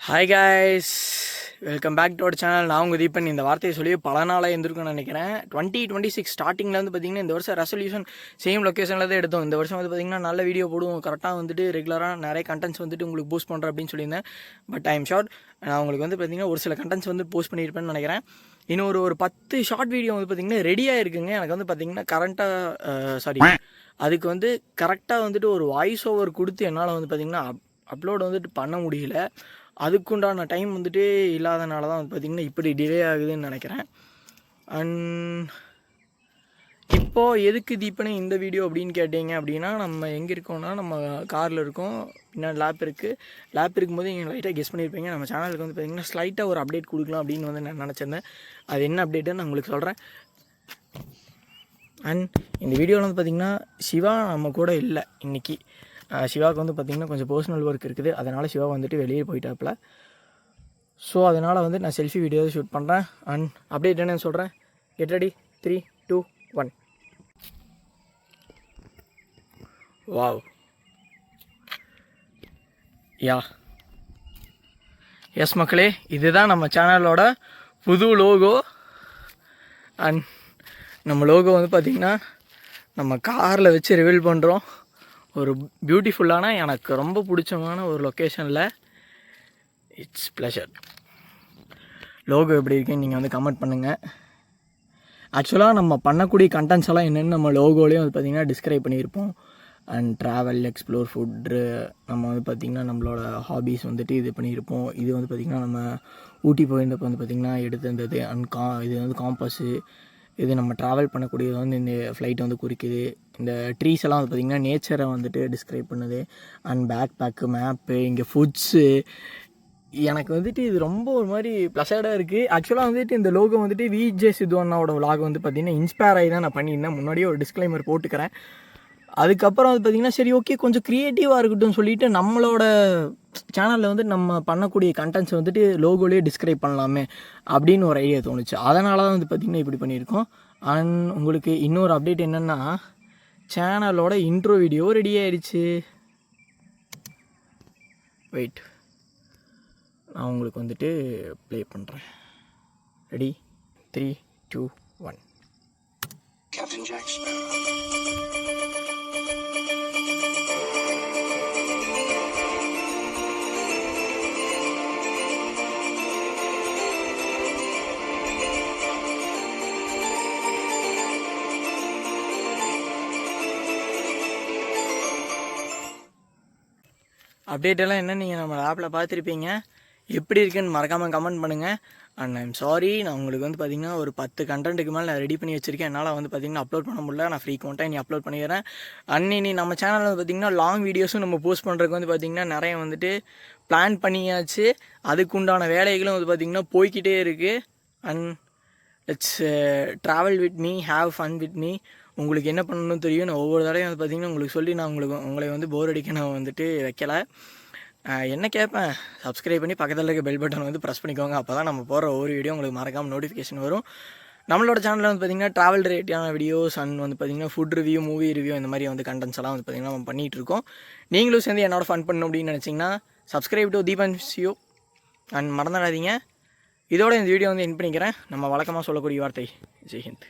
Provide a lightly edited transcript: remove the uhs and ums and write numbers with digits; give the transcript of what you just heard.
Hi guys, welcome back to our channel. நான் உங்கள் தீபன். இந்த வார்த்தையை சொல்லி பல நாளாக இருந்திருக்குன்னு நினைக்கிறேன். 2026 ஸ்டார்டிங்கில் வந்து பார்த்திங்கன்னா இந்த வருஷம் ரெசல்யூஷன் சேம் லொக்கேஷனில் தான் எடுத்தோம். இந்த வருஷம் வந்து பார்த்திங்கன்னா நல்ல வீடியோ போடுவோம், கரெக்டாக வந்துட்டு ரெகுலராக நிறைய கண்டென்ட்ஸ் வந்துட்டு உங்களுக்கு போஸ்ட் பண்ணுறேன் அப்படின்னு சொல்லியிருந்தேன். பட் ஐ எம் ஷார்ட், நான் உங்களுக்கு வந்து பார்த்திங்கன்னா ஒரு சில கண்டென்ட்ஸ் வந்து போஸ்ட் பண்ணியிருப்பேன்னு நினைக்கிறேன். இன்னும் ஒரு 10 ஷார்ட் வீடியோ வந்து பார்த்திங்கன்னா ரெடியாக இருக்குங்க. எனக்கு வந்து பார்த்திங்கன்னா அதுக்கு வந்து கரெக்டாக வந்துட்டு ஒரு வாய்ஸ் ஓவர் கொடுத்து என்னால் வந்து பார்த்திங்கன்னா அப்லோட் வந்துட்டு பண்ண முடியல. அதுக்குண்டான டைம் வந்துட்டு இல்லாதனால தான் வந்து பார்த்திங்கன்னா இப்படி டிலே ஆகுதுன்னு நினைக்கிறேன். அண்ட் இப்போது எதுக்கு தீபனே இந்த வீடியோ அப்படின்னு கேட்டிங்க அப்படின்னா, நம்ம எங்கே இருக்கோம்னா நம்ம காரில் இருக்கோம், பின்னாடி லேப் இருக்கும்போது நீங்கள் லைட்டாக கெஸ் பண்ணியிருப்பீங்க. நம்ம சேனலுக்கு வந்து பார்த்திங்கன்னா ஸ்லைட்டாக ஒரு அப்டேட் கொடுக்கலாம் அப்படின்னு வந்து நான் நினச்சிருந்தேன். அது என்ன அப்டேட்டுன்னு நான் உங்களுக்கு சொல்கிறேன். அண்ட் இந்த வீடியோவில் வந்து பார்த்திங்கன்னா சிவா நம்ம கூட இல்லை இன்றைக்கி. சிவாவுக்கு வந்து பார்த்திங்கன்னா கொஞ்சம் பர்சனல் ஒர்க் இருக்குது, அதனால் சிவா வந்துட்டு வெளியே போயிட்டாப்புல. ஸோ அதனால் வந்து நான் செல்ஃபி வீடியோ ஷூட் பண்ணுறேன். அண்ட் அப்டேட் என்னன்னு சொல்கிறேன். Get ready, 3, 2, 1. வாவ், யா எஸ் மக்களே, இதுதான் நம்ம சேனலோட புது லோகோ. அண்ட் நம்ம லோகோ வந்து பார்த்திங்கன்னா நம்ம காரில் வச்சு ரிவீல் பண்ணுறோம். ஒரு பியூட்டிஃபுல்லான, எனக்கு ரொம்ப பிடிச்சமான ஒரு லொக்கேஷனில். It's pleasure. லோகோ எப்படி இருக்குன்னு நீங்கள் வந்து கமெண்ட் பண்ணுங்கள். ஆக்சுவலாக நம்ம பண்ணக்கூடிய கண்டென்ட்ஸ் எல்லாம் என்னென்னு நம்ம லோகோலேயும் வந்து பார்த்திங்கன்னா டிஸ்கிரைப் பண்ணியிருப்போம். அண்ட் ட்ராவல், எக்ஸ்ப்ளோர், ஃபுட்டு, நம்ம வந்து பார்த்திங்கன்னா நம்மளோட ஹாபீஸ் வந்துட்டு இது பண்ணியிருப்போம். இது வந்து பார்த்திங்கன்னா நம்ம ஊட்டி போயிருந்தப்போ வந்து பார்த்திங்கன்னா எடுத்திருந்தது. அண்ட் இது வந்து காம்பஸ்ஸு, இது நம்ம ட்ராவல் பண்ணக்கூடியது வந்து இந்த ஃப்ளைட் வந்து குறிக்குது. இந்த ட்ரீஸ் எல்லாம் வந்து பார்த்திங்கன்னா நேச்சரை வந்துட்டு டிஸ்கிரைப் பண்ணுது. அண்ட் பேக்கு, மேப்பு, இங்கே ஃபுட்ஸு, எனக்கு வந்துட்டு இது ரொம்ப ஒரு மாதிரி ப்ளஸர்டாக இருக்குது. ஆக்சுவலாக வந்துட்டு இந்த லோகோ வந்துட்டு விஜே சித்து அண்ணாவோட விலாக் வந்து பார்த்திங்கன்னா இன்ஸ்பயர் ஆகி தான் நான் பண்ணியிருந்தேன். முன்னாடியே ஒரு டிஸ்க்ளைமர் போட்டுக்கிறேன். அதுக்கப்புறம் வந்து பார்த்திங்கன்னா சரி ஓகே, கொஞ்சம் க்ரியேட்டிவாக இருக்கட்டும் சொல்லிவிட்டு நம்மளோட சேனலில் வந்து நம்ம பண்ணக்கூடிய கண்டென்ட்ஸ் வந்துட்டு லோகோலேயே டிஸ்கிரைப் பண்ணலாமே அப்படின்னு ஒரு ஐடியா தோணுச்சு. அதனால தான் வந்து பார்த்திங்கன்னா இப்படி பண்ணியிருக்கோம். அண்ட் உங்களுக்கு இன்னொரு அப்டேட் என்னென்னா, சேனலோட இன்ட்ரோ வீடியோ ரெடி ஆயிடுச்சு. வெயிட், நான் உங்களுக்கு வந்துட்டு ப்ளே பண்ணுறேன். Ready, 3, 2, 1. Captain Jack Sparrow. Update எல்லாம் என்ன நீங்கள் நம்ம ஆப்பில் பார்த்துருப்பீங்க. எப்படி இருக்குன்னு மறக்காமல் கமெண்ட் பண்ணுங்கள். அண்ட் ஐம் சாரி, நான் உங்களுக்கு வந்து பார்த்திங்கன்னா ஒரு 10 கண்டென்ட்டுக்கு மேலே நான் ரெடி பண்ணி வச்சுருக்கேன். என்னால் வந்து பார்த்திங்கன்னா அப்லோட் பண்ண முடியல. நான் ஃப்ரீக்வெண்ட்டாக இனி அப்லோட் பண்ணிடுறேன். இனி நம்ம சேனலில் வந்து பார்த்திங்கன்னா லாங் வீடியோஸும் நம்ம போஸ்ட் பண்ணுறதுக்கு வந்து பார்த்திங்கன்னா நிறைய வந்துட்டு பிளான் பண்ணியாச்சு. அதுக்குண்டான வேலைகளும் வந்து பார்த்திங்கன்னா போய்கிட்டே இருக்குது. And let's travel with me, have fun with me. உங்களுக்கு என்ன பண்ணணும்னு தெரியும். நான் ஒவ்வொரு தடவையும் வந்து பார்த்திங்கன்னா உங்களுக்கு சொல்லி நான் உங்களை வந்து போர் அடிக்க நான் வந்துட்டு வைக்கலை. என்ன கேட்பேன், சப்ஸ்கிரைப் பண்ணி பக்கத்தில் இருக்க பெல் பட்டன் வந்து ப்ரெஸ் பண்ணிக்கோங்க. அப்போ தான் நம்ம போகிற ஒவ்வொரு வீடியோ உங்களுக்கு மறக்காமல் நோட்டிஃபிகேஷன் வரும். நம்மளோட சேனலில் வந்து பார்த்திங்கன்னா ட்ராவல் ரிலேட்டிவான வீடியோஸ் அண்ட் வந்து பார்த்திங்கன்னா ஃபுட் ரிவ்யூ, மூவி ரிவ்யூ, இந்த மாதிரி வந்து கண்டென்ட்ஸ் எல்லாம் வந்து பார்த்திங்கன்னா நம்ம பண்ணிகிட்டு இருக்கோம். நீங்களும் சேர்ந்து என்னோட ஃபன் பண்ணணும் அப்படின்னு நினச்சிங்கன்னா சப்ஸ்கிரைப் டு தீபன் சியோ. அண்ட் மறந்துடாதீங்க. இதோட இந்த வீடியோ வந்து என் பண்ணிக்கிறேன். நம்ம வழக்கமாக சொல்லக்கூடிய வார்த்தை, ஜெய்ஹிந்த்.